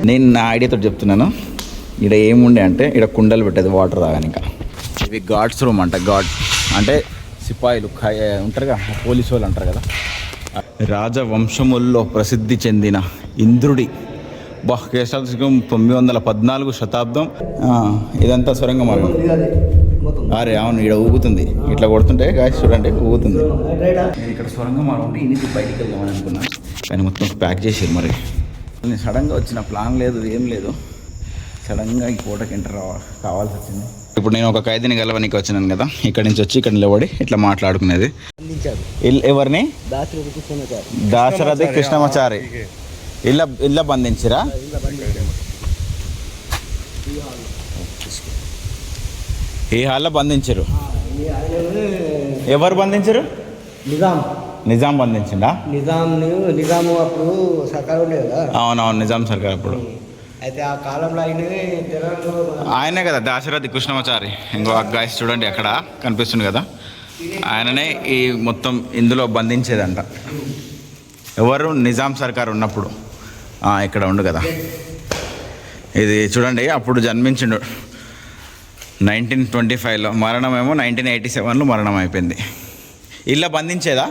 నేను నా ఐడియాతో చెప్తున్నాను. ఇక్కడ ఏముండే అంటే ఇక్కడ కుండలు పెట్టేది వాటర్ తాగానిక. ఇవి గాడ్స్ రూమ్ అంట. గాడ్ అంటే సిపాయిలు ఉంటారుగా, పోలీసు వాళ్ళు అంటారు కదా. రాజవంశముల్లో ప్రసిద్ధి చెందిన ఇంద్రుడి కేశాశకం 914 శతాబ్దం. ఇదంతా సొరంగ మార్గం. అరే అవును, ఇక్కడ ఊగుతుంది. ఇట్లా కొడుతుంటే గాయస్ చూడండి ఊగుతుంది. నేను ఇక్కడ సొరంగ మార్గం ఉంటే ఇన్ని బయటికి వెళ్దామని అనుకున్నాను, కానీ మొత్తం ప్యాక్ చేసారు. మరి నేను సడన్గా వచ్చిన ప్లాన్ లేదు, ఏం లేదు. సడన్గా ఈ కోటకి ఎంటర్ కావాల్సి వచ్చింది. ఇప్పుడు నేను ఒక ఖైదీని గెలవనికి వచ్చినాను కదా, ఇక్కడ నుంచి వచ్చి ఇక్కడ నిలబడి ఇట్లా మాట్లాడుకునేది. ఎవరిని? దాశరథి కృష్ణమాచారి ఇళ్ళ బంధించిరా. ఈ హాల్లో బంధించరు. ఎవరు బంధించరు? నిజాం బంధించిండా? నిజాము అప్పుడు సర్కారు ఉండే కదా. అవునవును, నిజాం సర్కార్ అప్పుడు. అయితే ఆ కాలంలో ఆయనే కదా దాశరథి కృష్ణమాచారి. ఇంకో గాయస్ చూడండి అక్కడ కనిపిస్తుంది కదా, ఆయననే ఈ మొత్తం ఇందులో బంధించేదంట. ఎవరు? నిజాం సర్కార్ ఉన్నప్పుడు. ఇక్కడ ఉండు కదా, ఇది చూడండి. అప్పుడు జన్మించిండు 1925లో, మరణమేమో 1987లో మరణం అయిపోయింది. ఇలా బంధించేదా?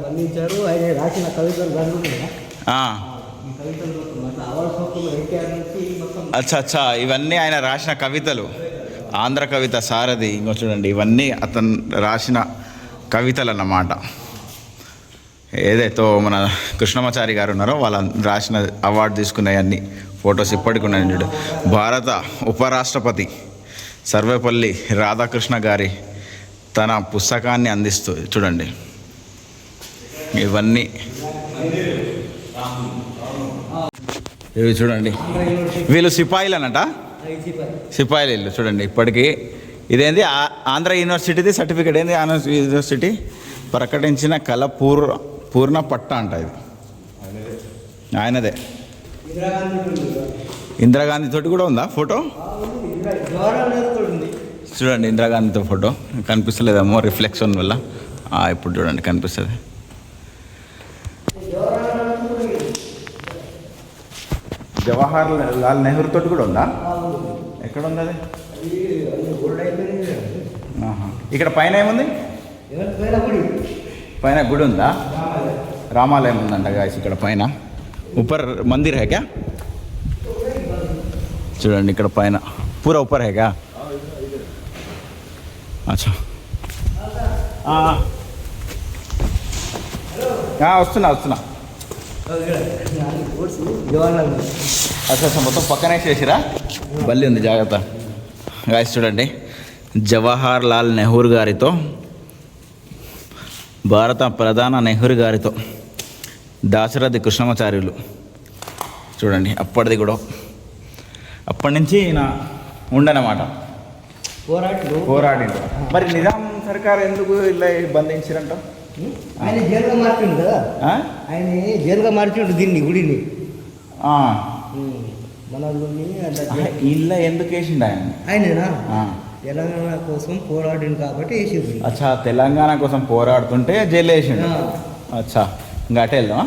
బంధించారు. ఆయన రాసిన కవితలు అచ్చా ఇవన్నీ ఆయన రాసిన కవితలు. ఆంధ్ర కవిత సారథి. ఇంకో చూడండి, ఇవన్నీ అతను రాసిన కవితలు అన్నమాట. ఏదైతే మన కృష్ణమాచారి గారు ఉన్నారో వాళ్ళ రాసిన అవార్డు తీసుకున్నాయన్నీ ఫొటోస్ ఇప్పటికి ఉన్నాయి. చూడు, భారత ఉపరాష్ట్రపతి సర్వేపల్లి రాధాకృష్ణ గారి తన పుస్తకాన్ని అందిస్తూ చూడండి. ఇవన్నీ ఇవి చూడండి. వీళ్ళు సిపాయిలు అన్నట, సిపాయిలు వీళ్ళు. చూడండి ఇప్పటికీ ఇదేంది ఆంధ్ర యూనివర్సిటీది సర్టిఫికేట్. ఏంది ఆంధ్ర యూనివర్సిటీ ప్రకటించిన కళ పూర్ణ పట్ట అంట. ఇది ఆయనదే. ఇందిరాగాంధీ తోటి కూడా ఉందా ఫోటో? చూడండి ఇందిరాగాంధీతో ఫోటో కనిపిస్తలేదేమో రిఫ్లెక్షన్ వల్ల. ఇప్పుడు చూడండి కనిపిస్తుంది. జవహర్ లాల్ నెహ్రూ తోటి కూడా ఉందా? ఎక్కడ ఉంది అది? ఇక్కడ పైన ఏముంది? పైన గుడి ఉందా? రామాలయం ఉందంట గాయస్ ఇక్కడ పైన. ऊपर मंदिर है क्या? చూడండి ఇక్కడ పైన పూరా ऊपर है क्या? अच्छा వస్తున్నా. అచ్చా మొత్తం పక్కనే చేసిరా? బల్లి ఉంది, జాగ్రత్త. గాయస్ చూడండి, జవహర్ లాల్ నెహ్రూ గారితో, భారత ప్రధాన నెహ్రూ గారితో దాశరథి కృష్ణమాచార్యులు. చూడండి అప్పటిది కూడా, అప్పటి నుంచి ఈయన ఉండనమాట, పోరాడిండు. మరి నిజాం సర్కార్ ఎందుకు ఇలా బంధించారంట? ఆయన జైలుగా మార్చిండు కదా, ఆయన జైలుగా మార్చిండు దీన్ని, గుడిని. మన ఇల్లు ఎందుకు వేసిండు ఆయననా? తెలంగాణ కోసం పోరాడిండు కాబట్టి వేసిండు. అచ్చా, తెలంగాణ కోసం పోరాడుతుంటే జైలు వేసిండు. అచ్చా, ఇంకా అటే వెళ్దామా?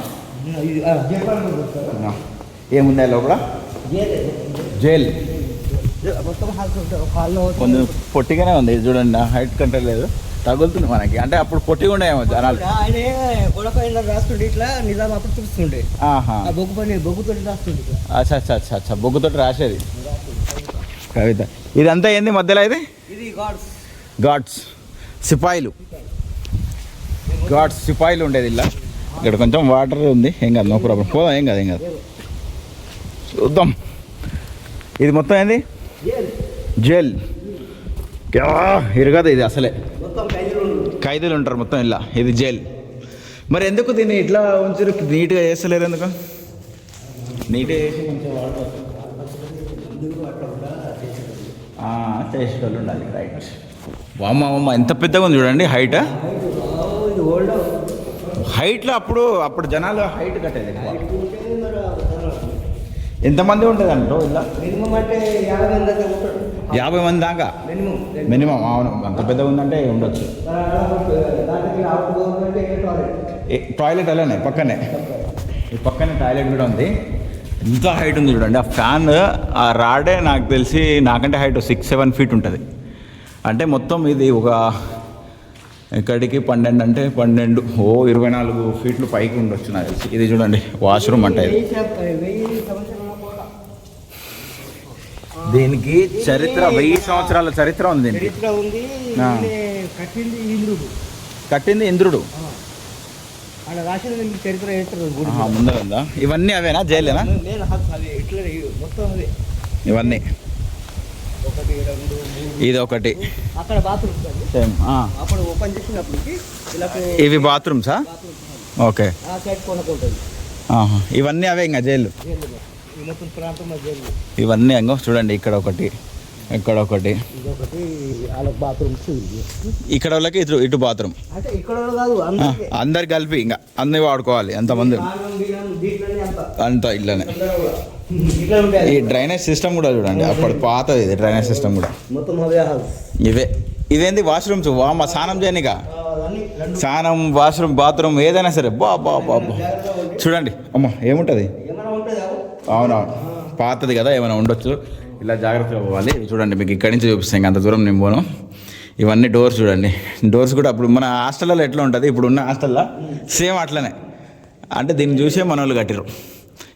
ఏముందా లోపల? జైలు కొంచెం పొట్టిగానే ఉంది చూడండి, హైట్ కంట్రోల్ లేదు, తగులుతుంది మనకి. అంటే అప్పుడు పొట్టిగా ఉండేమో జనాలు. రాస్తుండే ఇట్లా, నిజాం అప్పుడు చూస్తుండే. బొగ్గుతో రాస్తుండే. అచ్చా అచ్చా అచ్చా అచ్చా, బొగ్గుతోటి రాసేది కవిత. ఇదంతా ఏంది మధ్యలో? ఇది గాడ్స్ సిపాయిలు. గాడ్స్ సిపాయిలు ఉండేది ఇలా. ఇక్కడ కొంచెం వాటర్ ఉంది, ఏం కాదు, నో ప్రాబ్లం, పోదాం, ఏం కాదు. చూద్దాం. ఇది మొత్తం ఏంది? జైల్. ఇరగదు ఇది అసలే, ఖైదీలు ఉంటారు మొత్తం ఇలా. ఇది జైల్. మరి ఎందుకు దీన్ని ఇట్లా ఉంచారు? నీట్గా చేస్తలేరు ఎందుకు? నీట్గా చేసి కొంచెం చేసేటోళ్ళు ఉండాలి. రైట్. వామ్మ ఎంత పెద్దగా ఉంది చూడండి హైట్. హైట్లో అప్పుడు జనాలు హైట్ కట్టేది. ఎంతమంది ఉంటుంది అంటో ఇలా? మినిమం అంటే 50 మంది దాకా మినిమం. అవును, అంత పెద్దగా ఉందంటే ఉండొచ్చు. టాయిలెట్ అలానే పక్కనే, ఈ పక్కనే టాయిలెట్ కూడా ఉంది. ఎంత హైట్ ఉంది చూడండి. ఆ ఫ్యాన్ ఆ రాడే నాకు తెలిసి నాకంటే హైట్ 6-7 ఫీట్ ఉంటుంది. అంటే మొత్తం ఇది ఒక ఇక్కడికి 12 అంటే 12 24 ఫీట్లు పైకి ఉండొచ్చు నాకు తెలిసి. ఇది చూడండి వాష్రూమ్ అంటే ఇది. దీనికి చరిత్ర 1000 సంవత్సరాల చరిత్ర ఉంది. దీనికి కట్టింది ఇంద్రుడు. ముందర ఉందా? ఇవన్నీ అవేనా జైలేనా? ఇవన్నీ ఇది ఒకటి. ఇవి బాత్రూమ్సా? ఓకే. ఇవన్నీ అవే ఇంకా జైలు. ఇవన్నీ అంగో చూడండి. ఇక్కడ ఒకటి, ఇక్కడ ఒకటి, ఇక్కడ వాళ్ళకి ఇటు బాత్రూమ్. అందరు కలిపి ఇంకా అన్నీ వాడుకోవాలి. ఎంతమంది అంతా ఇళ్ళనే. ఈ డ్రైనేజ్ సిస్టమ్ కూడా చూడండి, అప్పుడు పాతది ఇది డ్రైనేజ్ సిస్టమ్ కూడా. ఇవే ఇదేంది వాష్రూమ్స్. మా స్నానం చేయనిక స్నానం, వాష్రూమ్, బాత్రూమ్ ఏదైనా సరే బాబా చూడండి. అమ్మ ఏముంటుంది? అవునవును, పాతది కదా, ఏమైనా ఉండొచ్చు. ఇలా జాగ్రత్తగా పోవాలి. చూడండి మీకు ఇక్కడి నుంచి చూపిస్తాను, ఇంకా అంత దూరం నేను పోను. ఇవన్నీ డోర్స్ చూడండి. డోర్స్ కూడా అప్పుడు మన హాస్టల్లో ఎట్లా ఉంటుంది, ఇప్పుడు ఉన్న హాస్టల్లో సేమ్ అట్లనే. అంటే దీన్ని చూసే మన వాళ్ళు కట్టిరు.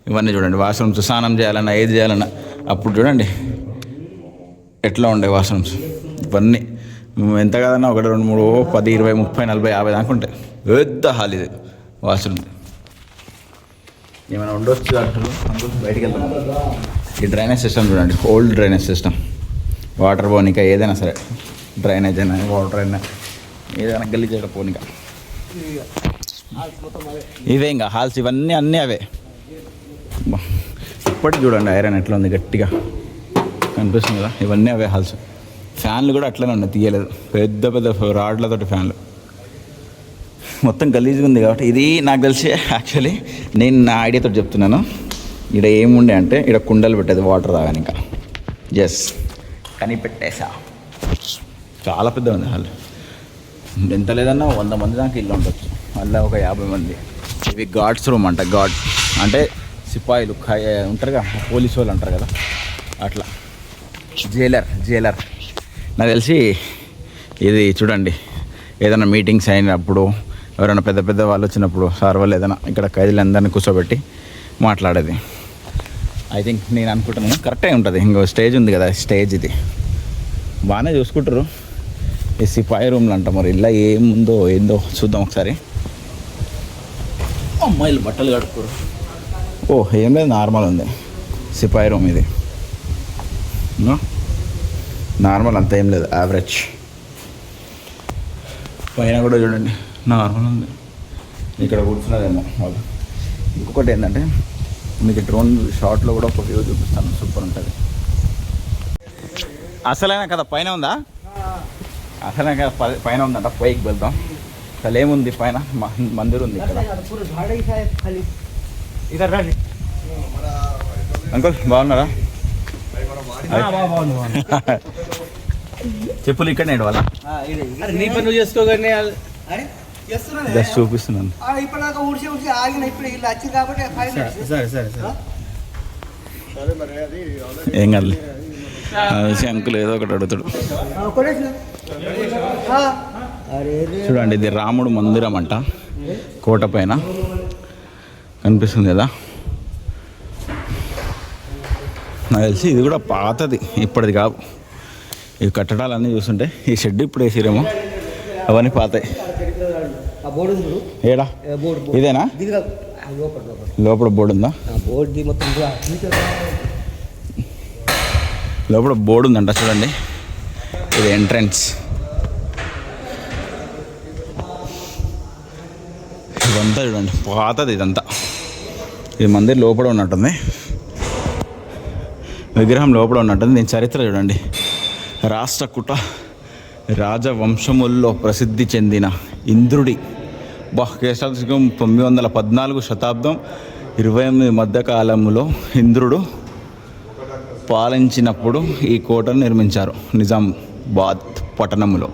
ఇవన్నీ చూడండి వాష్రూమ్స్. స్నానం చేయాలన్నా ఏది చేయాలన్నా అప్పుడు చూడండి ఎట్లా ఉండే వాష్రూమ్స్. ఇవన్నీ ఎంత కాదన్నా 1, 2, 3, 10, 20, 30, 40, 50 దాకా ఉంటాయి. పెద్ద హాల్ ఇది వాష్రూమ్. ఏమైనా ఉండొచ్చు అంటారు. బయటికి వెళ్తాం. ఈ డ్రైనేజ్ సిస్టమ్ చూడండి, ఓల్డ్ డ్రైనేజ్ సిస్టమ్. వాటర్ పోనీక ఏదైనా సరే, డ్రైనేజ్ అయినా వాటర్ అయినా ఏదైనా గల్లీ చేయడం పోనీక ఇవే ఇంకా హాల్స్. ఇవన్నీ అన్నీ అవే. ఇప్పటికి చూడండి ఐరన్ ఎట్లా ఉంది, గట్టిగా కనిపిస్తుంది కదా. ఇవన్నీ అవే హాల్స్. ఫ్యాన్లు కూడా అట్లనే ఉన్నాయి, తీయలేదు. పెద్ద పెద్ద రాడ్లతోటి ఫ్యాన్లు. మొత్తం గలీజ్గా ఉంది కాబట్టి ఇది నాకు తెలిసి యాక్చువల్లీ నేను నా ఐడియాతో చెప్తున్నాను. ఇక్కడ ఏముండే అంటే ఇక్కడ కుండలు పెట్టేది వాటర్ తాగాని. ఇంకా ఎస్ కనిపెట్టేసా. చాలా పెద్ద ఉంది హాల్. ఎంత లేదన్నా 100 మంది దాకా ఇల్లు ఉండొచ్చు, మళ్ళీ ఒక 50 మంది. ఇవి గార్డ్స్ రూమ్ అంట. గార్డ్ అంటే సిపాయిలు ఉంటారు కదా, పోలీసు వాళ్ళు అంటారు కదా, అట్లా. జైలర్ నాకు తెలిసి ఇది చూడండి. ఏదైనా మీటింగ్స్ అయినప్పుడు, ఎవరైనా పెద్ద పెద్ద వాళ్ళు వచ్చినప్పుడు, సార్ వాళ్ళు ఏదైనా ఇక్కడ ఖైదీలందరినీ కూర్చోబెట్టి మాట్లాడేది. ఐ థింక్ నేను అనుకుంటున్నాను కరెక్టే ఉంటుంది. ఇంకో స్టేజ్ ఉంది కదా, స్టేజ్ ఇది బాగానే చూసుకుంటారు. ఈ సిపాయి రూమ్లు అంట. మరి ఇలా ఏముందో ఏందో చూద్దాం ఒకసారి. అమ్మాయిలు బట్టలు కట్టుకోరు. ఏం లేదు, నార్మల్ ఉంది సిపాయి రూమ్ ఇది. నార్మల్, అంత ఏం లేదు, యావరేజ్. పైన కూడా చూడండి నార్మల్ ఉంది. ఇక్కడ కూర్చున్నదేమో వాళ్ళు. ఇంకొకటి ఏంటంటే మీకు డ్రోన్ షాట్లో కూడా ఒక వ్యూ చూపిస్తాను, సూపర్ ఉంటుంది. అసలైన కదా పైన ఉందా? అసలైన కదా పైన ఉందంట. పైకి వెళ్దాం. అసలు ఏముంది పైన? మందిర్ ఉంది ఇక్కడ. అంకుల్ బాగున్నారా? చెప్పులు ఇక్కడ నేడు వాళ్ళ నీ పనులు చేసుకోగానే జస్ట్ చూపిస్తున్నాను. ఏం కాదు అంకుల్ ఏదో ఒకటి అడుగుతాడు. చూడండి ఇది రాముడు మందిరం అంట, కోట పైన కనిపిస్తుంది కదా. నాకు తెలిసి ఇది కూడా పాతది, ఇప్పటిది కావు. ఈ కట్టడాలన్నీ చూస్తుంటే ఈ షెడ్ ఇప్పుడు వేసిరేమో, అవన్నీ పాతాయి. ఏడా ఇదేనా? లోపల బోర్డు ఉందా? లోపల బోర్డు ఉందంట చూడండి. ఇది ఎంట్రన్స్. ఇదంతా చూడండి పాతది ఇదంతా. ఇది మందిర్ లోపల ఉన్నట్టుంది, విగ్రహం లోపల ఉన్నట్టుంది. దీని చరిత్ర చూడండి. రాష్ట్రకూట రాజవంశముల్లో ప్రసిద్ధి చెందిన ఇంద్రుడి కేశాశకం 914 శతాబ్దం 28 మధ్యకాలంలో ఇంద్రుడు పాలించినప్పుడు ఈ కోటను నిర్మించారు నిజామాబాద్ పట్టణంలో.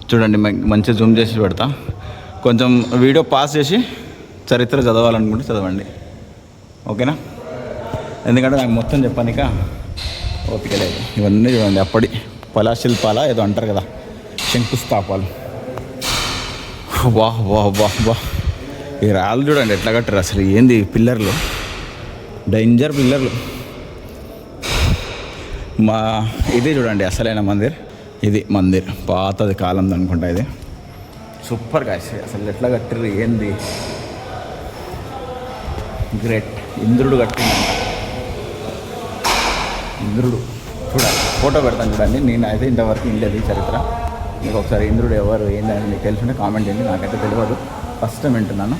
చూడండి మంచిగా జూమ్ చేసి పెడతా. కొంచెం వీడియో పాస్ చేసి చరిత్ర చదవాలనుకుంటే చదవండి, ఓకేనా? ఎందుకంటే నాకు మొత్తం చెప్పానిక ఓపిక లేదు. ఇవన్నీ చూడండి అప్పటి కళాశిల్పాల ఏదో అంటారు కదా, శంకుస్థాపాలు. వాహ్ వాహ్ వాహ్ వాహ్. ఈ రాళ్ళు చూడండి ఎట్లా కట్టారు అసలు. ఏంది పిల్లర్లు, డేంజర్ పిల్లర్లు. మా ఇది చూడండి అసలైన మందిర్. ఇది మందిర్ పాతది కాలం అనుకుంటా. ఇది సూపర్ గా అసలు ఎట్లా కట్టారు ఏంది, గ్రేట్. ఇంద్రుడు కట్టిందంట, ఇంద్రుడు. చూడాలి, ఫోటో పెడతాను చూడండి. నేను అయితే ఇంతవరకు ఇండేది చరిత్ర. మీకు ఒకసారి ఇంద్రుడు ఎవరు ఏందని మీకు తెలుసుంటే కామెంట్ చేయండి. నాకైతే తెలియదు, ఫస్ట్ టైం వింటున్నాను.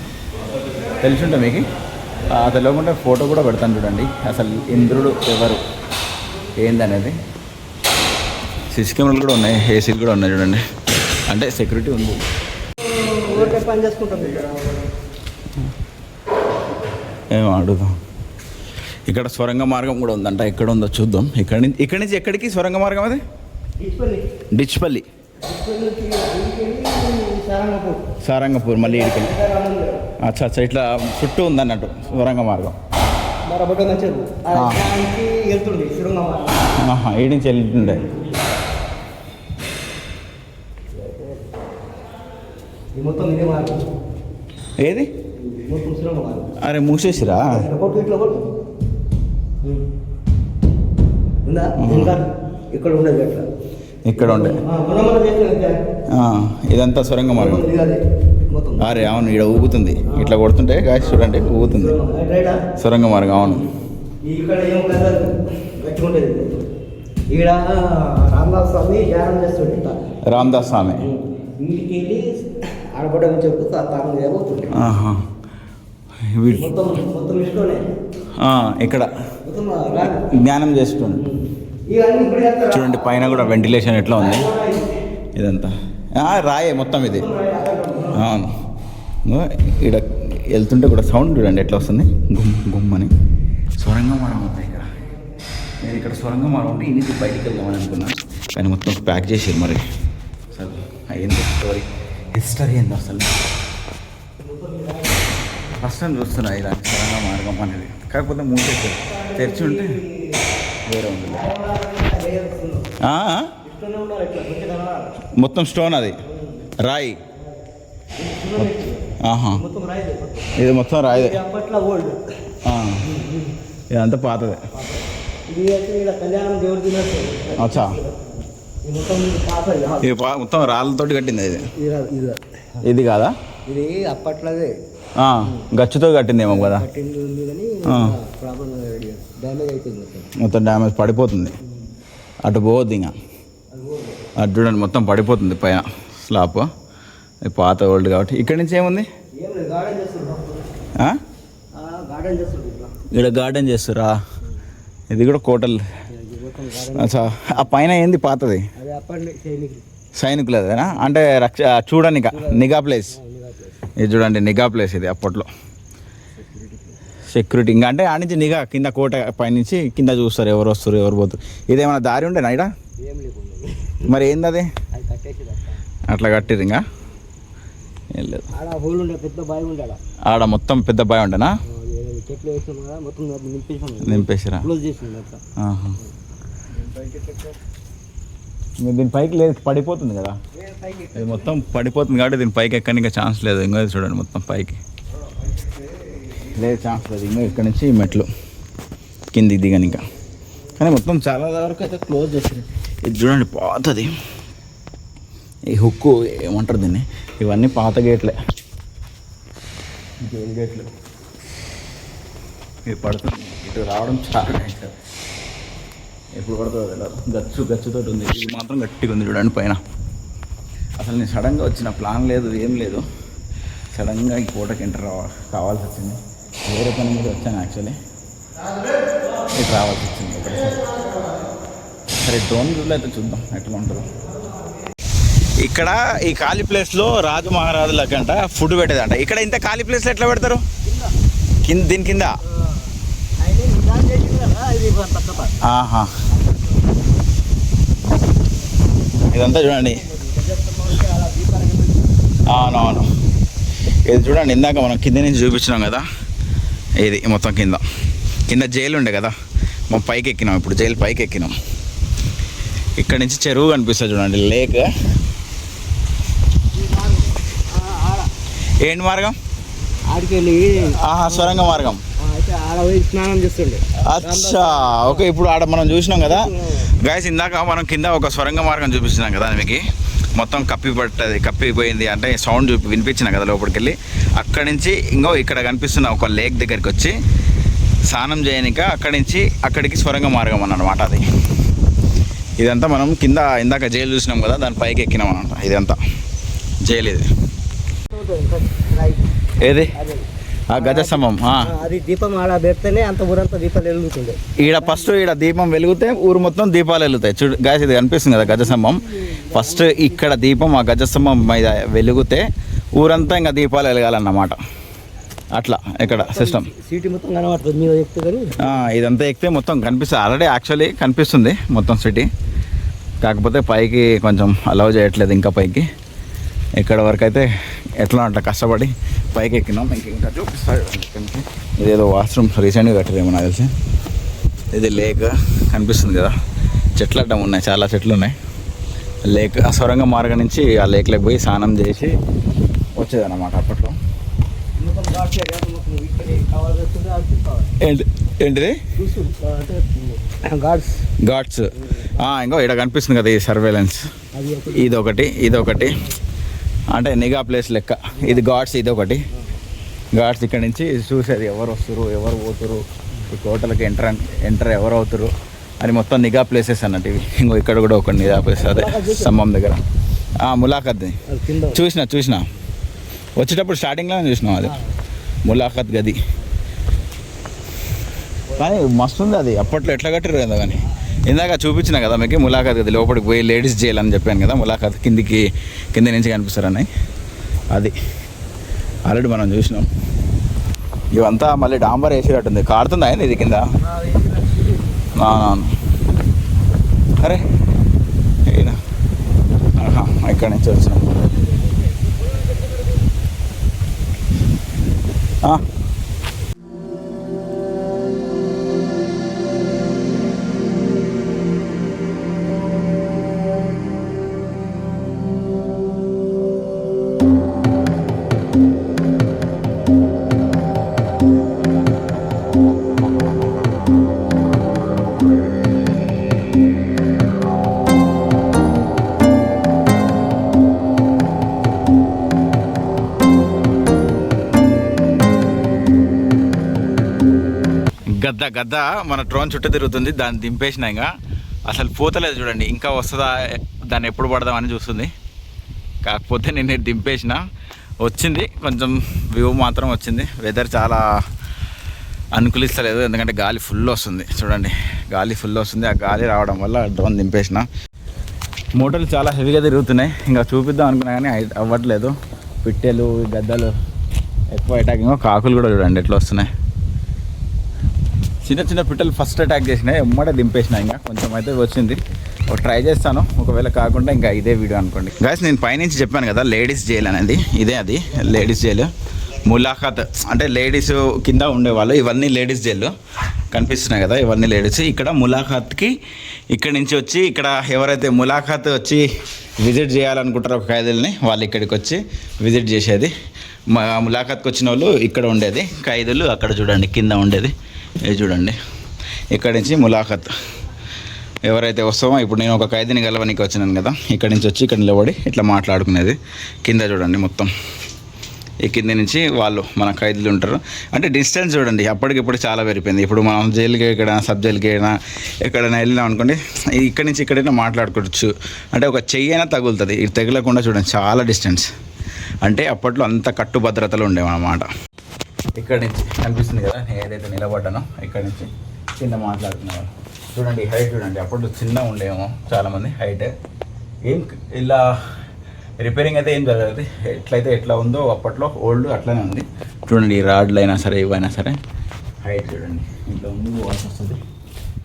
తెలుసుంటే మీకు తెలియకుండా ఫోటో కూడా పెడతాను చూడండి. అసలు ఇంద్రుడు ఎవరు ఏందనేది. సిసి కెమెరాలు కూడా ఉన్నాయి, ఏసీలు కూడా ఉన్నాయి చూడండి. అంటే సెక్యూరిటీ ఉంది. పని చేసుకుంటాం. ఏమో అడుగుదాం. ఇక్కడ సొరంగ మార్గం కూడా ఉందంట. ఎక్కడ ఉందో చూద్దాం. ఇక్కడి నుంచి ఎక్కడికి సొరంగ మార్గం అది? డిచ్పల్లి, సారంగపూర్, మళ్ళీ ఇడికెళ్ళి. అచ్చా అచ్చా, ఇట్లా చుట్టూ ఉందన్నట్టు సొరంగ మార్గం. ఈ నుంచి వెళ్తుండే. ఏది? అరే మూసేసిరా? ఇక్కడ ఉండేది, ఇక్కడ ఉండే. ఇదంతా సొరంగ మార్గం. అరే అవును, ఇక్కడ ఊగుతుంది. ఇట్లా కొడుతుంటే గాయస్ చూడండి ఊగుతుంది. సొరంగ మార్గం అవును. ఇక్కడ ఏం గట్టిగుండేది. ఇక్కడ రామదాస్ స్వామి ధ్యానం చేస్తుంట. రామదాస్ స్వామి ఇంటికి వెళ్ళి ఆడపడని చెప్పు తాను చేయబోతుంటే మొత్తం ఇష్టమే. ఇక్కడ జ్ఞానం చేస్తుంది. చూడండి పైన కూడా వెంటిలేషన్ ఎట్లా ఉంది. ఇదంతా రాయే మొత్తం ఇది. అవును, ఇక్కడ వెళ్తుంటే కూడా సౌండ్ చూడండి ఎట్లా వస్తుంది, గుమ్ గుమ్మని. సొరంగ మార్గం ఉంది ఇక్కడ. నేను ఇక్కడ సొరంగ మార్గం ఉంటే ఇంటికి బయటికి వెళ్దామని అనుకున్నాను, కానీ మొత్తం ప్యాక్ చేసారు. మరి అసలు అయ్యింది హిస్టరీ ఏంది అసలు. ఫస్ట్ టైం చూస్తున్నా ఇలాంటి సొరంగ మార్గం అనేది. కాకపోతే మూసేసారు, తెరిచి ఉంటే వేరే ఉంది. మొత్తం స్టోన్, అది రాయి. ఇది మొత్తం రాయి. ఇదంతా పాతదే. అచ్చా, ఇది మొత్తం రాళ్ళతోటి కట్టింది. ఇది కాదా? ఇది అప్పట్లోదే గచ్చుతో కట్టిందేమో కదా. మొత్తం డ్యామేజ్ పడిపోతుంది. అటు పోవద్దు ఇంకా. అటు చూడండి మొత్తం పడిపోతుంది పైన స్లాబ్. పాత ఓల్డ్ కాబట్టి. ఇక్కడి నుంచి ఏముంది? ఇక్కడ గార్డెన్ చేస్తురా? ఇది కూడా కోటల్. అచ్చా, ఆ పైన ఏంది పాతది? సైనికులదేనా? అంటే చూడనిక నిఘా ప్లేస్. ఇది చూడండి నిఘా ప్లేస్ ఇది అప్పట్లో. సెక్యూరిటీ ఇంకా అంటే ఆ నుంచి నిఘా, కింద కోట పైనుంచి కింద చూస్తారు ఎవరు వస్తారు ఎవరు పోతారు. ఇదేమైనా దారి ఉండేనా ఇక్కడ? మరి ఏంది అది? అట్లా కట్టిరు ఇంకా ఏం లేదు. ఆడ మొత్తం పెద్ద బావి ఉండేనా? నింపేసిరా? దీని పైకి లేదు, పడిపోతుంది కదా. ఇది మొత్తం పడిపోతుంది కాబట్టి దీని పైకి ఎక్కడానికి ఛాన్స్ లేదు. ఇంకో చూడండి మొత్తం పైకి లేదు, ఛాన్స్ లేదు. ఇంకా ఇక్కడ నుంచి మెట్లు కిందికి దిగని ఇంకా. కానీ మొత్తం చాలా వరకు అయితే క్లోజ్ చేసింది. ఇది చూడండి పాతది. ఈ హుక్కు ఏమంటారు దీన్ని? ఇవన్నీ పాత గేట్లే, జైలు గేట్లు. ఇది పడుతుంది, ఇటు రావడం చాలా డేంజర్. ఎప్పుడు పడుతుందో తెలియదు. గచ్చుతో ఉంది. ఇది మాత్రం గట్టిగా ఉంది చూడండి పైన. అసలు నేను సడన్గా వచ్చిన ప్లాన్ లేదు, ఏం లేదు. సడన్గా ఈ కోటకి ఎంటర్ కావాల్సి వచ్చింది. వేరే పని మీద వచ్చాను యాక్చువల్లీ. ఇటు రావాల్సి వచ్చింది ఒకటిసారి. సరే డ్రోన్ వ్యూలో అయితే చూద్దాం ఎట్లా ఉంటుందో. ఇక్కడ ఈ ఖాళీ ప్లేస్లో రాజు మహారాజులకంట ఫుడ్ పెట్టేదంట. ఇక్కడ ఇంత ఖాళీ ప్లేస్లో ఎట్లా పెడతారు? దీని కింద. ఆహా, ఇదంతా చూడండి. అవునవును, ఇది చూడండి ఇందాక మనం కింద నుంచి చూపించినాం కదా. ఇది మొత్తం కింద కింద జైలు ఉండే కదా, మా పైకి ఎక్కినాం, ఇప్పుడు జైలు పైకి ఎక్కినాం. ఇక్కడ నుంచి చెరువు కనిపిస్తుంది చూడండి, లేక్. ఏంటి మార్గం? ఆడికెళ్ళి సొరంగ మార్గం. ఆడ పోయి స్నానం చేస్తుండే. అచ్చా, ఓకే. ఇప్పుడు ఆడ మనం చూసినాం కదా గాయస్, ఇందాక మనం కింద ఒక సొరంగ మార్గం చూపిస్తున్నాం కదా మీకు, మొత్తం కప్పిపోయింది అంటే సౌండ్ వినిపించిన కదా లోపలికి వెళ్ళి. అక్కడి నుంచి ఇక్కడ కనిపిస్తున్న ఒక లేక్ దగ్గరికి వచ్చి స్నానం చేయనిక అక్కడికి సొరంగ మార్గం అన్నమాట అది. ఇదంతా మనం కింద ఇందాక జైలు చూసినాం కదా, దాని పైకి ఎక్కినాం అన్నమాట. ఇదంతా జైలు ఇది. ఏది? ఆ గజస్తంభం. అది దీపం ఆడ పెడితేనే అంత ఊరంతా దీపాలు వెలుగుతుండే. ఫస్ట్ దీపం వెలిగితే ఊరు మొత్తం దీపాలు వెలుగుతాయి. చూడు గాయస్, ఇది కనిపిస్తుంది కదా గజస్తంభం. ఫస్ట్ ఇక్కడ దీపం ఆ గజస్తంభం మీద వెలిగితే ఊరంతా ఇంకా దీపాలు వెలగాలన్నమాట. అట్లా ఇక్కడ సిస్టమ్. సిటీ మొత్తం కనబడుతుంది మీద ఎక్కితే కానీ. ఇదంతా ఎక్కితే మొత్తం కనిపిస్తుంది. ఆల్రెడీ యాక్చువల్లీ కనిపిస్తుంది మొత్తం సిటీ, కాకపోతే పైకి కొంచెం అలౌ చేయట్లేదు ఇంకా పైకి. ఇక్కడ వరకు అయితే ఎట్లా అట్లా కష్టపడి పైకి ఎక్కినాం. ఇంకా చూపిస్తాడు. ఇదేదో వాష్రూమ్ రీసెంట్గా కట్టారేమో నాకు తెలిసి. ఇది లేక్ కనిపిస్తుంది కదా, చెట్లు అడ్డం ఉన్నాయి, చాలా చెట్లు ఉన్నాయి. లేక్ ఆ సొరంగ మార్గం నుంచి ఆ లేక్లోకి పోయి స్నానం చేసి వచ్చేదన్నమాట అప్పట్లో. ఏంటిది? ఘాట్స్. ఇంకో ఇక్కడ కనిపిస్తుంది కదా ఈ సర్వేలెన్స్. ఇదొకటి అంటే నిఘా ప్లేస్ లెక్క. ఇది ఘాట్స్, ఇదొకటి ఘాట్స్. ఇక్కడ నుంచి చూసేది ఎవరు వస్తారు, ఎవరు పోతురు, ఈ హోటల్కి ఎంటర్ ఎవరు అవుతారు అని మొత్తం నిఘా ప్లేసెస్ అన్నట్టు ఇవి. ఇక్కడ కూడా ఒక నిఘా ప్లేస్, అదే స్తంభం దగ్గర. ములాఖత్ చూసిన వచ్చేటప్పుడు స్టార్టింగ్లోనే చూసినాం అది ములాఖత్ గది. కానీ మస్తు ఉంది అది, అప్పట్లో ఎట్లా కట్టారు కదా. కానీ ఇందాక చూపించిన కదా మీకు ములాఖత్ గది, లోపలికి పోయి లేడీస్ జైలు అని చెప్పాను కదా. ములాఖత్ కింద నుంచి కనిపిస్తారని అది ఆల్రెడీ మనం చూసినాం. ఇవంతా మళ్ళీ డాంబర్ వేసేటట్టుంది. కారుతుందా ఇది కింద? అరే ఇక్కడి నుంచి వచ్చినాం. గద్ద మన డ్రోన్ చుట్టూ తిరుగుతుంది. దాన్ని దింపేసిన ఇంకా అసలు పోతలేదు చూడండి. ఇంకా వస్తుందా, దాన్ని ఎప్పుడు పడదామని చూస్తుంది. కాకపోతే నేను దింపేసిన, వచ్చింది కొంచెం వ్యూ మాత్రం వచ్చింది. వెదర్ చాలా అనుకూలిస్తలేదు, ఎందుకంటే గాలి ఫుల్ వస్తుంది చూడండి. గాలి ఫుల్ వస్తుంది. ఆ గాలి రావడం వల్ల డ్రోన్ దింపేసిన. మోటార్లు చాలా హెవీగా తిరుగుతున్నాయి. ఇంకా చూపిద్దాం అనుకున్నా కానీ అవ్వట్లేదు. పిట్టెలు, గద్దలు ఎక్కువ అటాకింగ్. కాకులు కూడా చూడండి ఎట్లా వస్తున్నాయి. చిన్న పిట్టలు ఫస్ట్ అటాక్ చేసినాయి, ఎమ్మడే దింపేసినా. ఇంకా కొంచెం అయితే వచ్చింది, ట్రై చేస్తాను. ఒకవేళ కాకుండా ఇంకా ఇదే వీడియో అనుకోండి. గాయస్, నేను పైనుంచి చెప్పాను కదా లేడీస్ జైలు అనేది, ఇదే అది లేడీస్ జైలు. ములాఖత్ అంటే లేడీస్ కింద ఉండేవాళ్ళు. ఇవన్నీ లేడీస్ జైలు కనిపిస్తున్నాయి కదా, ఇవన్నీ లేడీస్. ఇక్కడ ములాఖత్కి ఇక్కడి నుంచి వచ్చి, ఇక్కడ ఎవరైతే ములాఖత్ వచ్చి విజిట్ చేయాలనుకుంటారో ఒక ఖైదీలని, వాళ్ళు ఇక్కడికి వచ్చి విజిట్ చేసేది. ములాఖత్కి వచ్చిన వాళ్ళు ఇక్కడ ఉండేది, ఖైదీలు అక్కడ చూడండి కింద ఉండేది. ఇది చూడండి, ఇక్కడి నుంచి ములాఖత్ ఎవరైతే వస్తామో, ఇప్పుడు నేను ఒక ఖైదీని గెలవనికి వచ్చినాను కదా, ఇక్కడి నుంచి వచ్చి ఇక్కడ నిలబడి ఇట్లా మాట్లాడుకునేది. కింద చూడండి మొత్తం, ఈ కింద నుంచి వాళ్ళు మన ఖైదీలు ఉంటారు. అంటే డిస్టెన్స్ చూడండి, అప్పటికిప్పుడు చాలా పెరిగిపోయింది. ఇప్పుడు మనం జైలుకి ఎక్కడైనా సబ్ జైలుకి ఎక్కడైనా వెళ్ళినాం అనుకోండి, ఇక్కడి నుంచి ఎక్కడైనా మాట్లాడుకోవచ్చు. అంటే ఒక చెయ్యి అయినా తగులుతుంది, ఇది తగలకుండా చూడండి చాలా డిస్టెన్స్. అంటే అప్పట్లో అంత కట్టుభద్రతలు ఉండేవన్నమాట. ఇక్కడి నుంచి కనిపిస్తుంది కదా, నేను ఏదైతే నిలబడ్డానో ఇక్కడి నుంచి కింద మాట్లాడుతున్నారు చూడండి. హైట్ చూడండి, అప్పట్లో చిన్న ఉండేమో చాలామంది హైట్. ఏం ఇలా రిపేరింగ్ అయితే ఏం జరగదు, ఎట్లయితే ఎట్లా ఉందో అప్పట్లో ఓల్డ్ అట్లనే ఉంది చూడండి. ఈ రాడ్లు అయినా సరే ఇవైనా సరే హైట్ చూడండి, ఇంట్లో ఉంది పోవాల్సి వస్తుంది.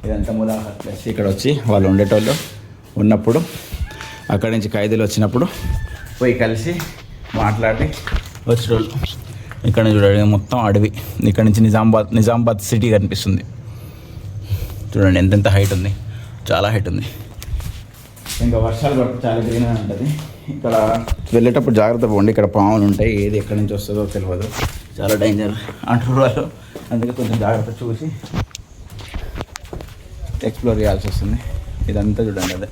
ఇదంతా ములాఖత్ ప్లస్ ఇక్కడ వచ్చి వాళ్ళు ఉండేటోళ్ళు ఉన్నప్పుడు, అక్కడి నుంచి ఖైదీలు వచ్చినప్పుడు పోయి కలిసి మాట్లాడి వచ్చేటోళ్ళు. ఇక్కడ చూడండి మొత్తం అడవి. ఇక్కడ నుంచి నిజామాబాద్ సిటీ కనిపిస్తుంది. చూడండి ఎంతెంత హైట్ ఉంది, చాలా హైట్ ఉంది. ఇంకా వర్షాలు పడితే చాలా గ్రీన్గా ఉంటుంది. ఇక్కడ వెళ్ళేటప్పుడు జాగ్రత్త పోండి, ఇక్కడ పాములు ఉంటాయి, ఏది ఎక్కడి నుంచి వస్తుందో తెలియదు, చాలా డేంజర్ అంటారు వాళ్ళు. అందుకే కొంచెం జాగ్రత్త చూసి ఎక్స్ప్లోర్ చేయాల్సి వస్తుంది. ఇదంతా చూడండి అదే